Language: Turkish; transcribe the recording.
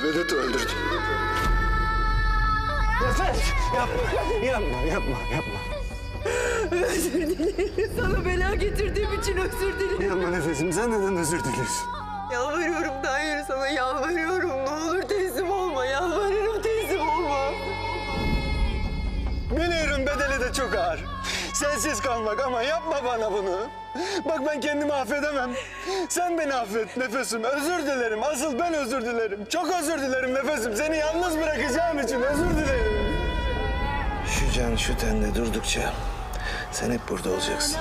Vedat'ı öldürdüm. Nefes! Yapma. Özür dilerim. Sana bela getirdiğim için özür dilerim. Yapma Nefes'im, sen neden özür diliyorsun? Yalvarıyorum Tahir, sana yalvarıyorum. Ne olur teslim olma. Yalvarırım, teslim olma. Biliyorum bedeli de çok ağır. Sensiz kalmak ama yapma bana bunu. Bak ben kendimi affedemem. Sen beni affet Nefes'im. Özür dilerim. Asıl ben özür dilerim. Çok özür dilerim Nefes'im. Seni yalnız bırakacağım için özür dilerim. Şu can şu tende durdukça sen hep burada olacaksın.